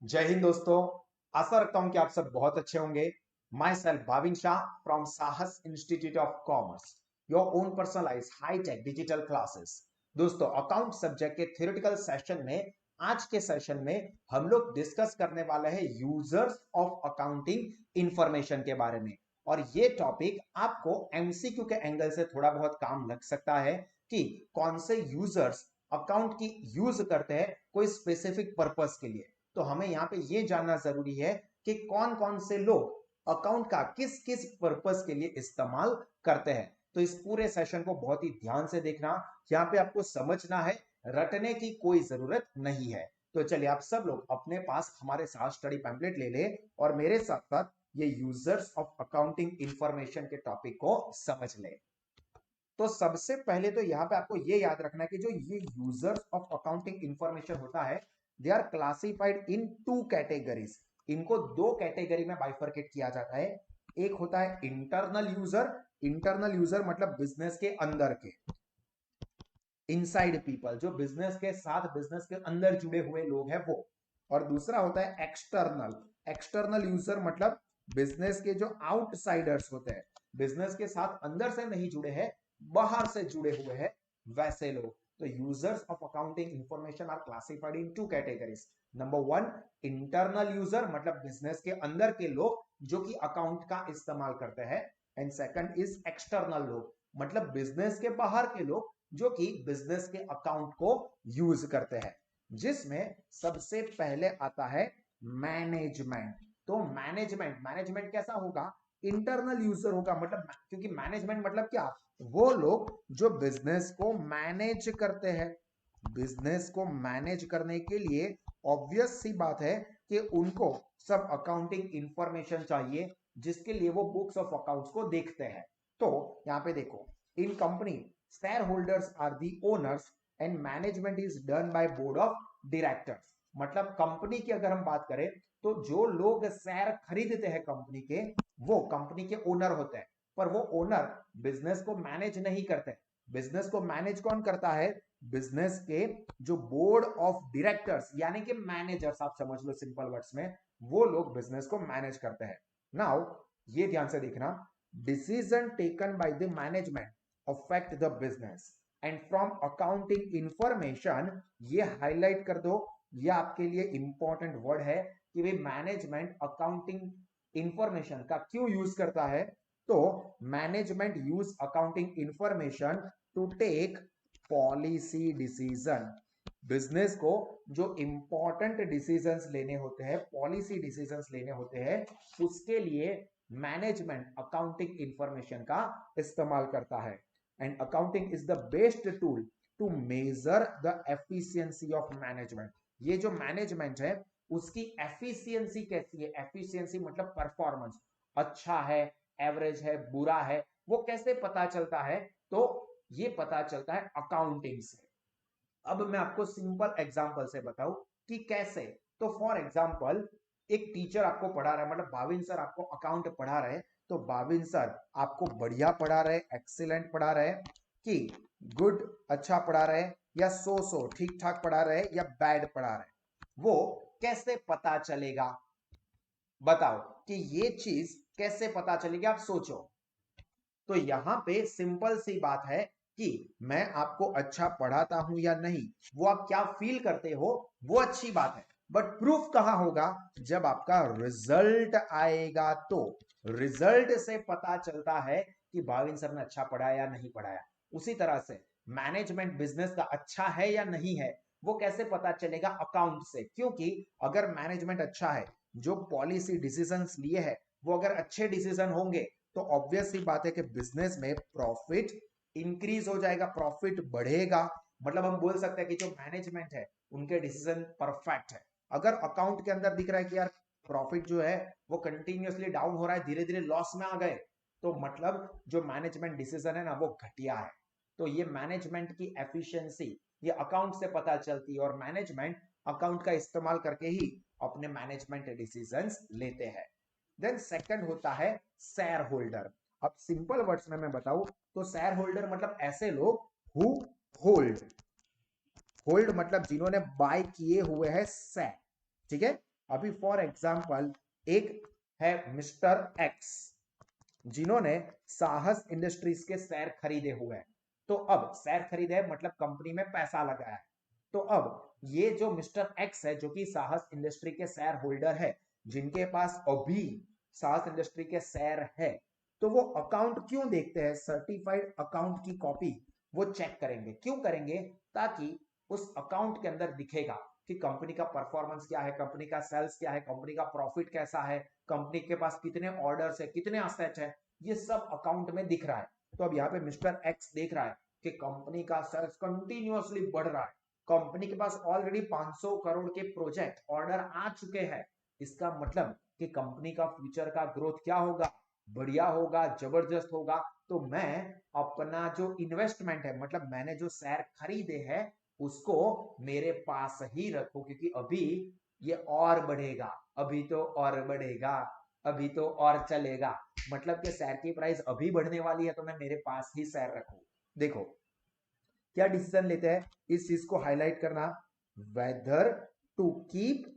जय हिंद दोस्तों। आशा रखता हूं कि आप सब बहुत अच्छे होंगे। Myself Bhavin Shah from Sahas institute of commerce, your own personalise hi-tech digital classes. दोस्तों, अकाउंट सब्जेक्ट के थ्योरेटिकल सेशन में आज के सेशन में हम लोग डिस्कस करने वाले हैं यूजर्स ऑफ अकाउंटिंग इंफॉर्मेशन के बारे में। और ये टॉपिक आपको एमसीक्यू के एंगल से थोड़ा बहुत काम लग सकता है कि कौन से यूजर्स अकाउंट की यूज करते हैं कोई स्पेसिफिक पर्पस के लिए। तो हमें यहाँ पे ये जानना जरूरी है कि कौन कौन से लोग अकाउंट का किस किस पर्पस के लिए इस्तेमाल करते हैं। तो इस पूरे सेशन को बहुत ही ध्यान से देखना, यहाँ पे आपको समझना है, रटने की कोई जरूरत नहीं है। तो चलिए आप सब लोग अपने पास हमारे साथ स्टडी पैम्पलेट ले ले और मेरे साथ साथ ये यूजर्स ऑफ अकाउंटिंग इंफॉर्मेशन के टॉपिक को समझ ले। तो सबसे पहले तो यहाँ पे आपको ये याद रखना है कि जो ये यूजर्स ऑफ अकाउंटिंग इंफॉर्मेशन होता है, they are classified in two categories. इनको दो कैटेगरी में बाइफरकेट किया जाता है। एक होता है इंटरनल यूजर। इंटरनल यूजर मतलब बिजनेस के अंदर के, इनसाइड पीपल, जो बिजनेस के साथ बिजनेस के अंदर जुड़े हुए लोग हैं वो। और दूसरा होता है एक्सटर्नल। एक्सटर्नल यूजर मतलब बिजनेस के जो आउटसाइडर्स होते हैं, बिजनेस के साथ अंदर से नहीं जुड़े हैं, बाहर से जुड़े हुए हैं, वैसे लोग। तो users of accounting information are classified in two categories. Number one, internal user मतलब बिजनेस के अंदर के लोग जो कि अकाउंट का इस्तेमाल करते हैं। एंड सेकंड इज एक्सटर्नल लोग, मतलब बिजनेस के बाहर के लोग जो कि बिजनेस के अकाउंट को यूज करते हैं। जिसमें सबसे पहले आता है मैनेजमेंट। तो मैनेजमेंट मैनेजमेंट कैसा होगा? इंटरनल यूजर होगा, मतलब क्योंकि मैनेजमेंट मतलब क्या, वो लोग जो बिजनेस को मैनेज करते हैं। बिजनेस को मैनेज करने के लिए ऑब्वियस सी बात है कि उनको सब अकाउंटिंग इंफॉर्मेशन चाहिए, जिसके लिए वो बुक्स ऑफ अकाउंट्स को देखते हैं। तो यहां पे देखो, in company shareholders are the owners and management is done by board of directors. मतलब कंपनी की अगर हम बात करें तो जो लोग शेयर खरीदते हैं कंपनी के, वो कंपनी के ओनर होते हैं। पर वो ओनर बिजनेस को मैनेज नहीं करते। बिजनेस को मैनेज कौन करता है? बिजनेस के जो बोर्ड ऑफ डायरेक्टर्स यानी कि मैनेजर्स, आप समझ लो सिंपल वर्ड्स में, वो लोग बिजनेस को मैनेज करते हैं। नाउ ये ध्यान से देखना, decision taken by the management affect the business and from accounting information, ये हाईलाइट कर दो, ये आपके लिए इंपॉर्टेंट वर्ड है कि भाई मैनेजमेंट अकाउंटिंग इंफॉर्मेशन का क्यों यूज करता है। तो management use accounting information to take policy decision. Business को जो इंपॉर्टेंट डिसीजंस लेने होते हैं, पॉलिसी डिसीजंस लेने होते हैं, उसके लिए मैनेजमेंट अकाउंटिंग इंफॉर्मेशन का इस्तेमाल करता है। And accounting is the best tool to measure the efficiency of management. ये जो मैनेजमेंट है उसकी एफिशिएंसी कैसी है? एफिशिएंसी मतलब परफॉर्मेंस, अच्छा है, एवरेज है, बुरा है, वो कैसे पता चलता है? तो ये पता चलता है अकाउंटिंग से। अब मैं आपको सिंपल एग्जांपल से बताऊं कि कैसे। तो फॉर एग्जांपल, एक टीचर आपको पढ़ा रहा है, मतलब भाविन सर आपको अकाउंट पढ़ा रहे हैं। तो भाविन सर आपको बढ़िया पढ़ा रहे, एक्सीलेंट पढ़ा रहे, कि गुड अच्छा पढ़ा रहे, या सो सो ठीक ठाक पढ़ा रहे, या बैड पढ़ा रहे, वो कैसे पता चलेगा? बताओ कि ये चीज कैसे पता चलेगी, आप सोचो। तो यहां पे सिंपल सी बात है कि मैं आपको अच्छा पढ़ाता हूं या नहीं, वो आप क्या फील करते हो, वो अच्छी बात है। बट प्रूफ कहां होगा? जब आपका रिजल्ट आएगा। तो रिजल्ट से पता चलता है कि भाविन सर ने अच्छा पढ़ाया या नहीं पढ़ाया। उसी तरह से मैनेजमेंट बिजनेस का अच्छा है या नहीं है, वो कैसे पता चलेगा? अकाउंट से। क्योंकि अगर मैनेजमेंट अच्छा है, जो पॉलिसी डिसीजंस लिए है वो अगर अच्छे डिसीजन होंगे, तो ऑब्वियस सी बात है कि बिजनेस में प्रॉफिट इंक्रीज हो जाएगा, प्रॉफिट बढ़ेगा। मतलब हम बोल सकते हैं कि जो मैनेजमेंट है उनके डिसीजन परफेक्ट है। अगर अकाउंट के अंदर दिख रहा है कि यार प्रॉफिट जो है वो कंटिन्यूअसली डाउन हो रहा है, धीरे धीरे लॉस में आ गए, तो मतलब जो मैनेजमेंट डिसीजन है ना वो घटिया है। तो ये मैनेजमेंट की एफिशिएंसी ये अकाउंट से पता चलती है, और मैनेजमेंट अकाउंट का इस्तेमाल करके ही अपने मैनेजमेंट डिसीजंस लेते हैं। देन सेकंड होता है शेयर होल्डर। अब सिंपल वर्ड्स में मैं बताऊं तो शेयर होल्डर मतलब ऐसे लोग हु होल्ड। होल्ड मतलब जिन्होंने बाय किए हुए हैं शेयर, ठीक है। अभी फॉर एग्जाम्पल एक है मिस्टर एक्स, जिन्होंने साहस इंडस्ट्रीज के शेयर खरीदे हुए हैं। तो अब शेयर खरीदे मतलब कंपनी में पैसा लगाया है। तो अब ये जो मिस्टर एक्स है, जो कि साहस इंडस्ट्री के शेयर होल्डर है, जिनके पास अभी साहस इंडस्ट्री के शेयर है, तो वो अकाउंट क्यों देखते हैं? सर्टिफाइड अकाउंट की कॉपी वो चेक करेंगे। क्यों करेंगे? ताकि उस अकाउंट के अंदर दिखेगा कि कंपनी का परफॉर्मेंस क्या है, कंपनी का सेल्स क्या है, कंपनी का प्रॉफिट कैसा है, कंपनी के पास कितने ऑर्डर्स है, कितने असेट है, ये सब अकाउंट में दिख रहा है। तो अब यहाँ पे मिस्टर एक्स देख रहा है कि कंपनी का सेल्स कंटिन्यूअसली बढ़ रहा है, कंपनी के पास ऑलरेडी 500 करोड़ के प्रोजेक्ट ऑर्डर आ चुके हैं। इसका मतलब कि कंपनी का फ्यूचर का ग्रोथ क्या होगा? बढ़िया होगा, जबरदस्त होगा। तो मैं अपना जो इन्वेस्टमेंट है, मतलब मैंने जो शेयर खरीदे हैं, उसको मेरे पास ही रखो, क्योंकि अभी ये और बढ़ेगा, अभी तो और बढ़ेगा, अभी तो और चलेगा। मतलब कि शेयर की प्राइस अभी बढ़ने वाली है, तो मैं मेरे पास ही शेयर रखूं। देखो क्या डिसीजन लेते हैं, इस चीज को हाईलाइट करना, वेदर टू कीप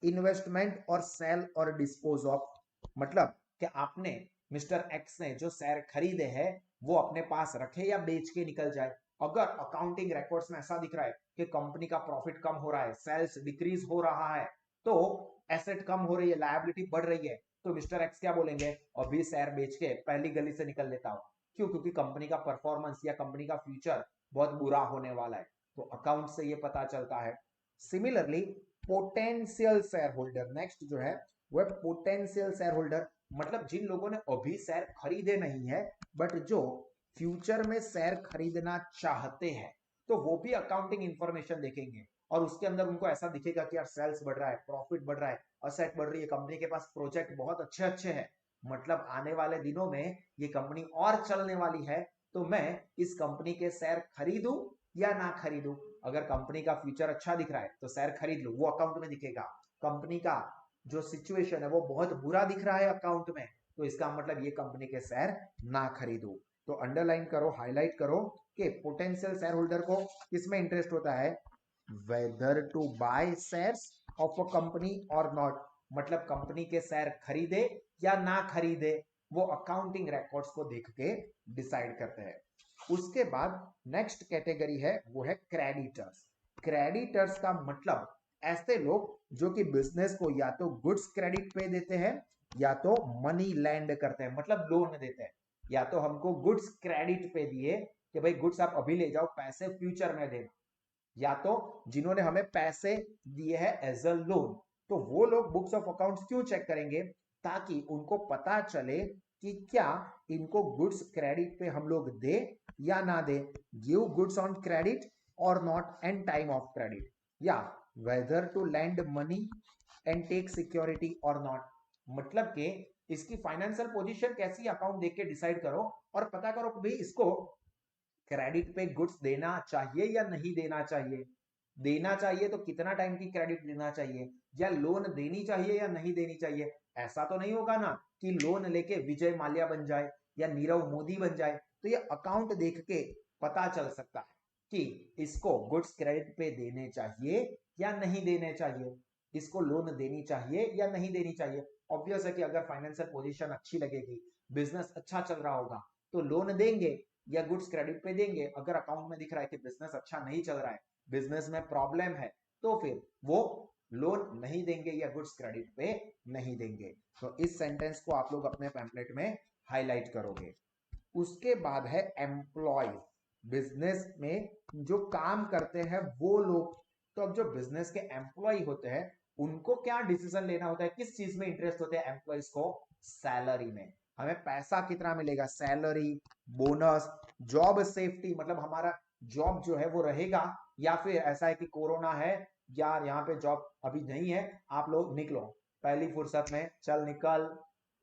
इन्वेस्टमेंट और सेल और डिस्पोज ऑफ। मतलब कि आपने मिस्टर एक्स ने जो शेयर खरीदे हैं वो अपने पास रखे या बेच के निकल जाए। अगर अकाउंटिंग रिकॉर्ड्स में ऐसा दिख रहा है कि कंपनी का प्रॉफिट कम हो रहा है, सेल्स डिक्रीज हो रहा है, तो एसेट कम हो रही है, लायबिलिटी बढ़ रही है, तो मिस्टर एक्स क्या बोलेंगे? अभी शेयर बेच के पहली गली से निकल लेता हूं। क्यों? क्योंकि कंपनी का परफॉर्मेंस या कंपनी का फ्यूचर बहुत बुरा होने वाला है। तो अकाउंट से ये पता चलता है। Similarly potential share holder, next जो है वो है पोटेंशियल शेयर होल्डर। मतलब जिन लोगों ने अभी शेयर खरीदे नहीं है, बट जो फ्यूचर में शेयर खरीदना चाहते हैं, तो वो भी अकाउंटिंग इंफॉर्मेशन देखेंगे और उसके अंदर उनको ऐसा दिखेगा कि यार सेल्स बढ़ रहा है, प्रॉफिट बढ़ रहा है, असेट बढ़ रही है, कंपनी के पास प्रोजेक्ट बहुत अच्छे अच्छे हैं, मतलब आने वाले दिनों में ये कंपनी और चलने वाली है। तो मैं इस कंपनी के शेयर खरीदूं या ना खरीदूं? अगर कंपनी का फ्यूचर अच्छा दिख रहा है तो शेयर खरीद लो, वो अकाउंट में दिखेगा। कंपनी का जो सिचुएशन है वो बहुत बुरा दिख रहा है अकाउंट में, तो इसका मतलब ये कंपनी के शेयर ना खरीदो। तो अंडरलाइन करो, हाईलाइट करो कि पोटेंशियल शेयर होल्डर को किसमें इंटरेस्ट होता है? Whether to buy shares of a company और नॉट। मतलब कंपनी के शेयर खरीदे या ना खरीदे, वो अकाउंटिंग रिकॉर्ड्स को देख के डिसाइड करते हैं। उसके बाद नेक्स्ट कैटेगरी है वो है क्रेडिटर्स। क्रेडिटर्स का मतलब ऐसे लोग जो कि बिजनेस को या तो गुड्स क्रेडिट पे देते हैं या तो मनी लैंड करते हैं, मतलब लोन देते हैं। या तो हमको गुड्स क्रेडिट पे दिए कि भाई गुड्स आप अभी ले जाओ, पैसे फ्यूचर में देना, या तो जिन्होंने हमें पैसे दिए हैं एज अ लोन। तो वो लोग बुक्स ऑफ अकाउंट्स क्यों चेक करेंगे? ताकि उनको पता चले कि क्या इनको गुड्स क्रेडिट पे हम लोग दे या ना दे, give goods on credit or not and time of credit, या whether to lend money and take security or not. मतलब कि इसकी फाइनेंशियल पोजीशन कैसी अकाउंट देख के डिसाइड करो और पता करो कि भाई इसको क्रेडिट पे गुड्स देना चाहिए या नहीं देना चाहिए। देना चाहिए तो कितना टाइम की क्रेडिट देना चाहिए, या लोन देनी चाहिए या नहीं देनी चाहिए। ऐसा तो नहीं होगा ना कि लोन लेके विजय माल्या बन जाए या नीरव मोदी बन जाए। तो ये अकाउंट देख के पता चल सकता है कि इसको गुड्स क्रेडिट पे देने चाहिए या नहीं देने चाहिए, इसको लोन देनी चाहिए या नहीं देनी चाहिए। ऑब्वियस है कि अगर फाइनेंशियल पोजीशन अच्छी लगेगी, बिजनेस अच्छा चल रहा होगा, तो लोन देंगे या गुड्स क्रेडिट पे देंगे। अगर अकाउंट में दिख रहा है कि बिजनेस अच्छा नहीं चल रहा है, बिजनेस में प्रॉब्लम है, तो फिर वो लोन नहीं देंगे या गुड्स क्रेडिट पे नहीं देंगे। तो इस सेंटेंस को आप लोग अपने पैम्पलेट में हाईलाइट करोगे। उसके बाद है एम्प्लॉय, बिजनेस में जो काम करते हैं वो लोग। तो अब जो बिजनेस के एम्प्लॉय होते हैं उनको क्या डिसीजन लेना होता है, किस चीज में इंटरेस्ट होते हैं एम्प्लॉयज को? सैलरी में। हमें पैसा कितना मिलेगा, सैलरी, बोनस, जॉब सेफ्टी, मतलब हमारा जॉब जो है वो रहेगा, या फिर ऐसा है कि कोरोना है यार यहाँ पे जॉब अभी नहीं है, आप लोग निकलो पहली फुर्सत में, चल निकल,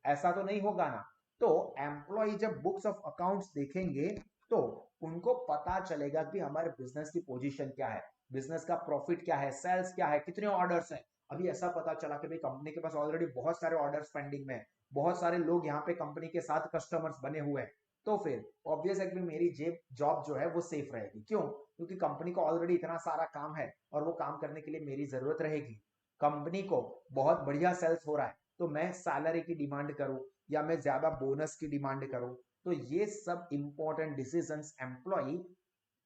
ऐसा तो नहीं होगा ना। तो एम्प्लॉय जब बुक्स ऑफ अकाउंट्स देखेंगे तो उनको पता चलेगा कि हमारे बिजनेस की पोजीशन क्या है, बिजनेस का प्रॉफिट क्या है, सेल्स क्या है, कितने ऑर्डर्स हैं। अभी ऐसा पता चला कि भाई कंपनी के पास ऑलरेडी बहुत सारे ऑर्डर्स पेंडिंग में है, बहुत सारे लोग यहाँ पे कंपनी के साथ कस्टमर्स बने हुए हैं, तो फिर ऑब्वियस है कि मेरी जेब जॉब जो है वो सेफ रहेगी। क्यों? क्योंकि कंपनी को ऑलरेडी इतना सारा काम है और वो काम करने के लिए मेरी जरूरत रहेगी। कंपनी को बहुत बढ़िया सेल्स हो रहा है तो मैं सैलरी की डिमांड करूं या मैं ज्यादा बोनस की डिमांड करूं, तो ये सब इंपॉर्टेंट डिसीजंस एम्प्लॉय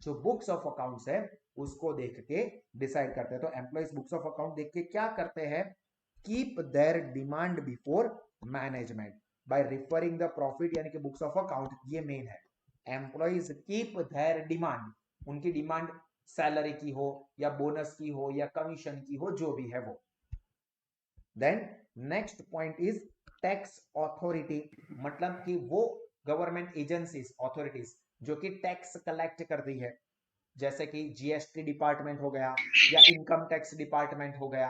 जो बुक्स ऑफ अकाउंट्स है उसको देख के डिसाइड करते हैं। तो एम्प्लॉइज बुक्स ऑफ अकाउंट देख के क्या करते हैं, keep their demand before management by referring the profit, यानी कि बुक्स ऑफ अकाउंट ये मेन है। एम्प्लॉइज कीप देयर डिमांड, उनकी डिमांड सैलरी की हो या बोनस की हो या कमीशन की हो, जो भी है वो। Then next point is tax authority, मतलब कि वो गवर्नमेंट एजेंसीज अथॉरिटीज जो कि टैक्स कलेक्ट करती है, जैसे कि जीएसटी डिपार्टमेंट हो गया या इनकम टैक्स डिपार्टमेंट हो गया।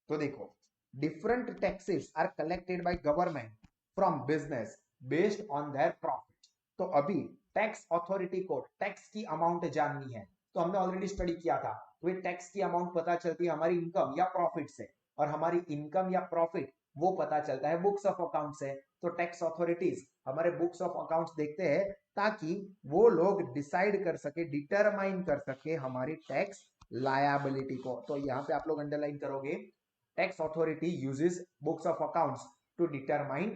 तो देखो, different taxes are collected by government from business based on their profit. तो अभी टैक्स अथॉरिटी को टैक्स की अमाउंट जाननी है, तो हमने ऑलरेडी स्टडी किया था, तो ये टैक्स की अमाउंट पता चलती है हमारी इनकम या प्रॉफिट से, और हमारी इनकम या प्रॉफिट वो पता चलता है बुक्स ऑफ अकाउंट से। तो टैक्स अथॉरिटीज हमारे बुक्स ऑफ अकाउंट्स देखते हैं ताकि वो लोग डिसाइड कर सके, डिटरमाइन कर सके हमारी टैक्स लायबिलिटी को। तो यहाँ पे आप लोग अंडरलाइन करोगे, tax authority uses books of accounts to determine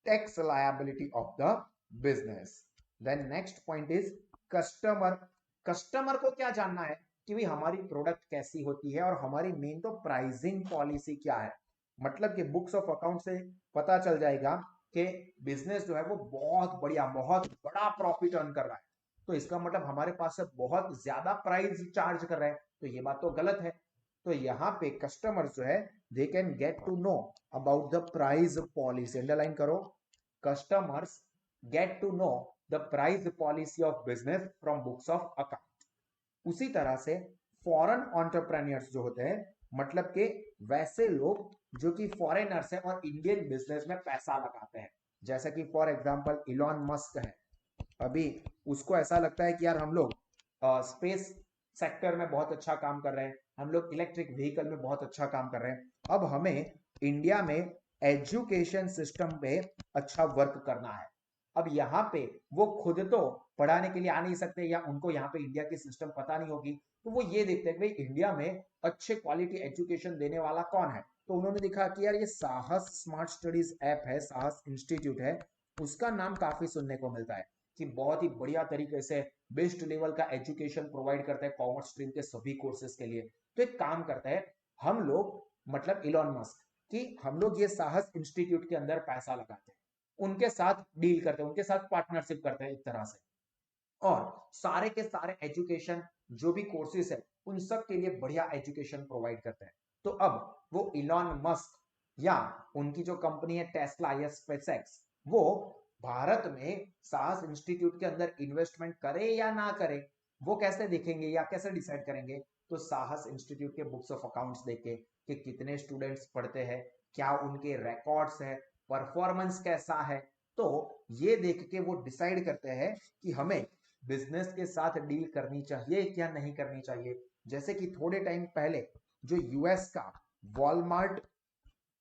tax liability of the business. Then next point is customer. Customer को क्या जानना है कि भाई हमारी प्रोडक्ट कैसी होती है और हमारी मेन तो प्राइसिंग पॉलिसी क्या है। मतलब कि बुक्स ऑफ अकाउंट से पता चल जाएगा कि बिजनेस जो है वो बहुत बढ़िया, बहुत बड़ा प्रॉफिट अर्न कर रहा है, तो इसका मतलब हमारे पास से बहुत ज्यादा प्राइस चार्ज कर रहे हैं, तो ये बात तो गलत है। तो यहाँ पे कस्टमर जो है they can get to know about the price policy, underline करो, customers get to know the price policy of business from books of account. उसी तरह से फॉरेन एंटरप्रेन्योर्स जो होते हैं, मतलब कि वैसे लोग जो कि फॉरेनर्स हैं और इंडियन बिजनेस में पैसा लगाते हैं, जैसा कि फॉर एग्जांपल इलॉन मस्क है, अभी उसको ऐसा लगता है कि यार हम लोग स्पेस सेक्टर में बहुत अच्छा काम कर रहे हैं, हम लोग इलेक्ट्रिक व्हीकल में बहुत अच्छा काम कर रहे हैं, अब हमें इंडिया में एजुकेशन सिस्टम पे अच्छा वर्क करना है। अब यहाँ पे वो खुद तो पढ़ाने के लिए आ नहीं सकते या उनको यहाँ पे इंडिया की सिस्टम पता नहीं होगी, तो वो ये देखते हैं कि भाई इंडिया में अच्छे क्वालिटी एजुकेशन देने वाला कौन है। तो उन्होंने देखा कि यार ये साहस स्मार्ट स्टडीज ऐप है, साहस इंस्टीट्यूट है, उसका नाम काफी सुनने को मिलता है कि बहुत ही बढ़िया तरीके से बेस्ट लेवल का एजुकेशन प्रोवाइड करता है कॉमर्स स्ट्रीम के सभी कोर्सेज के लिए। तो एक काम करता है हम लोग, मतलब इलॉन मस्क, कि हम लोग ये साहस इंस्टीट्यूट के अंदर पैसा लगाते हैं, उनके साथ डील करते हैं, उनके साथ पार्टनरशिप करते हैं एक तरह से, और सारे के सारे एजुकेशन जो भी कोर्सेज है उन सब के लिए बढ़िया एजुकेशन प्रोवाइड करते हैं। तो अब वो इलॉन मस्क या उनकी जो कंपनी है टेस्ला या स्पेसएक्स, वो भारत में साहस इंस्टीट्यूट के अंदर इन्वेस्टमेंट करे या ना करे, वो कैसे देखेंगे या कैसे डिसाइड करेंगे, तो साहस इंस्टीट्यूट के बुक्स ऑफ अकाउंट्स देखे कि कितने स्टूडेंट्स पढ़ते हैं, क्या उनके रिकॉर्ड्स है, परफॉर्मेंस कैसा है, तो ये देख के वो डिसाइड करते हैं कि हमें बिजनेस के साथ डील करनी चाहिए क्या नहीं करनी चाहिए। जैसे कि थोड़े टाइम पहले जो यूएस का वॉलमार्ट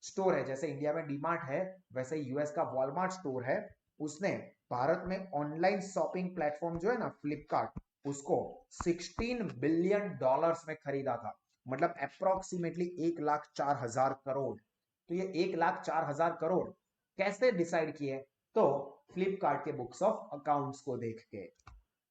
स्टोर है, जैसे इंडिया में डीमार्ट है वैसे यूएस का वॉलमार्ट स्टोर है, उसने भारत में ऑनलाइन शॉपिंग प्लेटफॉर्म जो है ना फ्लिपकार्ट, उसको $16 बिलियन में खरीदा था, मतलब अप्रोक्सीमेटली 1,04,000 करोड़। तो ये 1,04,000 करोड़ कैसे डिसाइड किए, तो फ्लिपकार्ट के बुक्स ऑफ अकाउंट्स को देख के।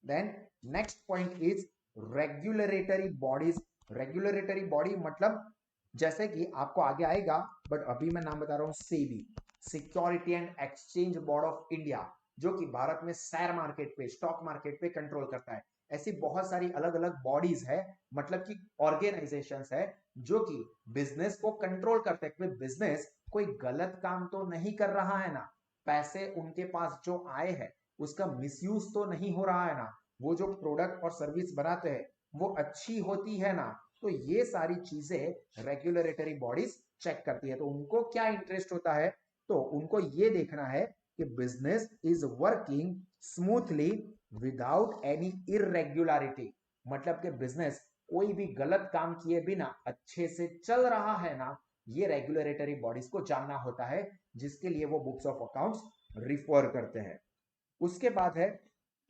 Then next point is regulatory bodies. Regulatory body मतलब जैसे कि आपको आगे आएगा, बट अभी मैं नाम बता रहा हूं, SEBI, security and exchange board of India, जो कि भारत में शेयर मार्केट पे, स्टॉक मार्केट पे कंट्रोल करता है। ऐसी बहुत सारी अलग अलग बॉडीज है, मतलब कि ऑर्गेनाइजेशंस है जो कि बिजनेस को कंट्रोल करते हैं, बिजनेस कोई गलत काम तो नहीं कर रहा है ना, पैसे उनके पास जो आए हैं उसका मिसयूज तो नहीं हो रहा है ना, वो जो प्रोडक्ट और सर्विस बनाते हैं वो अच्छी होती है ना, तो ये सारी चीजें रेगुलेटरी बॉडीज चेक करती है। तो उनको क्या इंटरेस्ट होता है, तो उनको ये देखना है कि business is working smoothly without any इरेग्युलरिटी, मतलब कि बिजनेस कोई भी गलत काम किए बिना अच्छे से चल रहा है ना, ये रेगुलेटरी बॉडीज को जानना होता है, जिसके लिए वो बुक्स ऑफ अकाउंट्स रिफर करते हैं। उसके बाद है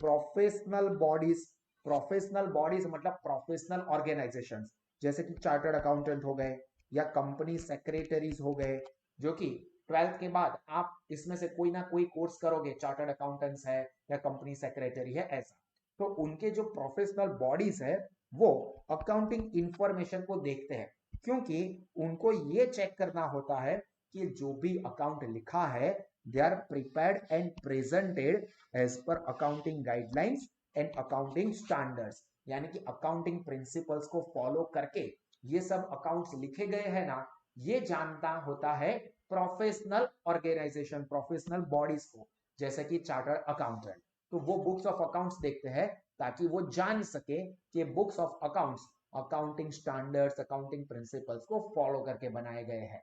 प्रोफेशनल बॉडीज। प्रोफेशनल बॉडीज मतलब प्रोफेशनल ऑर्गेनाइजेशंस, जैसे कि चार्टर्ड अकाउंटेंट हो गए, या कंपनी सेक्रेटरीज हो गए, जो कि 12th के बाद आप इसमें से कोई ना कोई कोर्स करोगे, चार्टर्ड अकाउंटेंट्स है या कंपनी सेक्रेटरी है ऐसा, तो उनके जो प्रोफेशनल बॉडीज है वो अकाउंटिंग इंफॉर्मेशन को देखते हैं, क्योंकि उनको ये चेक करना होता है कि जो भी अकाउंट लिखा है they are prepared and presented as per accounting guidelines and accounting standards, यानी कि अकाउंटिंग प्रिंसिपल्स को फॉलो करके ये सब अकाउंट्स लिखे गए हैं ना, ये जानना होता है प्रोफेशनल ऑर्गेनाइजेशन, प्रोफेशनल बॉडीज को, जैसे कि चार्टर्ड अकाउंटेंट। तो वो बुक्स ऑफ अकाउंट्स देखते हैं ताकि वो जान सके कि books of accounts accounting standards, accounting principles को फॉलो करके बनाए गए हैं।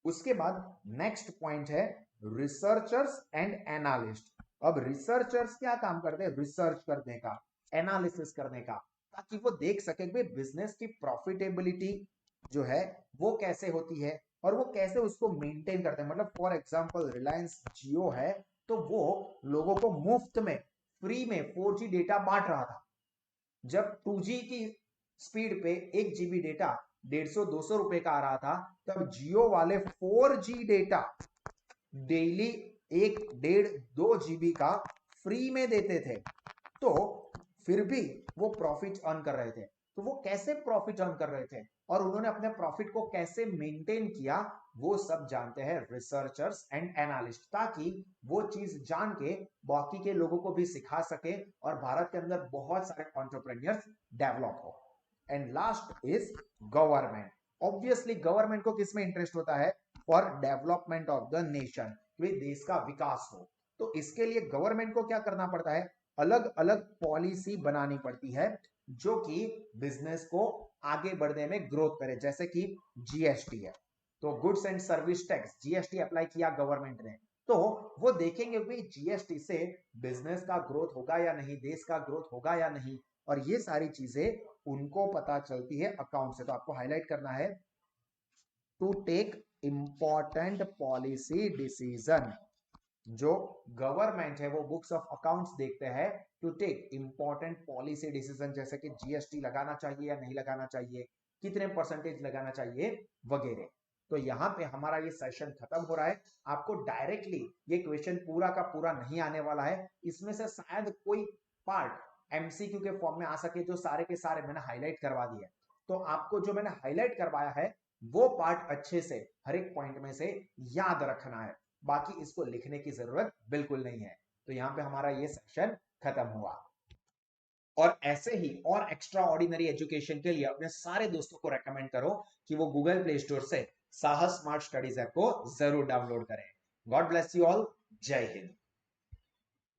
उसके बाद नेक्स्ट पॉइंट है रिसर्चर्स एंड एनालिस्ट। अब रिसर्चर्स क्या काम करते हैं? रिसर्च करने का, एनालिसिस करने का, ताकि वो देख सके कि बिजनेस की प्रॉफिटेबिलिटी जो है वो कैसे होती है और वो कैसे उसको मेंटेन करते हैं। मतलब फॉर एग्जांपल रिलायंस जियो है, तो वो लोगों को मुफ्त में, फ्री में 4G डेटा बांट रहा था। जब 2G की स्पीड पे 1 GB डेटा 150-200 रुपए का आ रहा था, तब जियो वाले 4G डेटा डेली 1-1.5-2 GB का फ्री में देते थे, तो फिर भी वो प्रॉफिट अर्न कर रहे थे। तो वो कैसे प्रॉफिट अर्न कर रहे थे और उन्होंने अपने प्रॉफिट को कैसे मेंटेन किया, वो सब जानते हैं रिसर्चर्स एंड एनालिस्ट, ताकि वो चीज जान के बाकी के लोगों को भी सिखा सके और भारत के अंदर बहुत सारे एंटरप्रेन्योर्स डेवलप हो। And last is government. Obviously government को किसमें इंटरेस्ट होता है? For development of the nation, देश का विकास हो। तो इसके लिए गवर्नमेंट को क्या करना पड़ता है? अलग अलग पॉलिसी बनानी पड़ती है जो कि बिजनेस को आगे बढ़ने में ग्रोथ करे। जैसे कि जीएसटी है, तो goods and service tax, GST apply किया गवर्नमेंट ने, तो वो देखेंगे कि जीएसटी से बिजनेस का ग्रोथ होगा या नहीं, देश का ग्रोथ होगा या नहीं, और ये सारी चीजें उनको पता चलती है अकाउंट से। तो आपको हाईलाइट करना है to take important policy decision. जो गवर्नमेंट है वो बुक्स ऑफ अकाउंट्स देखते हैं to take important policy decision, जैसे कि जीएसटी लगाना चाहिए या नहीं लगाना चाहिए, कितने परसेंटेज लगाना चाहिए वगैरह। तो यहाँ पे हमारा ये सेशन खत्म हो रहा है। आपको डायरेक्टली ये क्वेश्चन पूरा का पूरा नहीं आने वाला है, इसमें से शायद कोई पार्ट एमसीक्यू के फॉर्म में आ सके, जो सारे के सारे मैंने हाईलाइट करवा दिए। तो आपको जो मैंने हाईलाइट करवाया है वो पार्ट अच्छे से हर एक पॉइंट में से याद रखना है, बाकी इसको लिखने की जरूरत बिल्कुल नहीं है। तो यहां पे हमारा ये सेक्शन खत्म हुआ। और ऐसे ही और एक्स्ट्रा ऑर्डिनरी एजुकेशन के लिए अपने सारे दोस्तों को रेकमेंड करो कि वो गूगल प्ले स्टोर से साहस स्मार्ट स्टडीज ऐप को जरूर डाउनलोड करें। God bless you all. जय हिंद।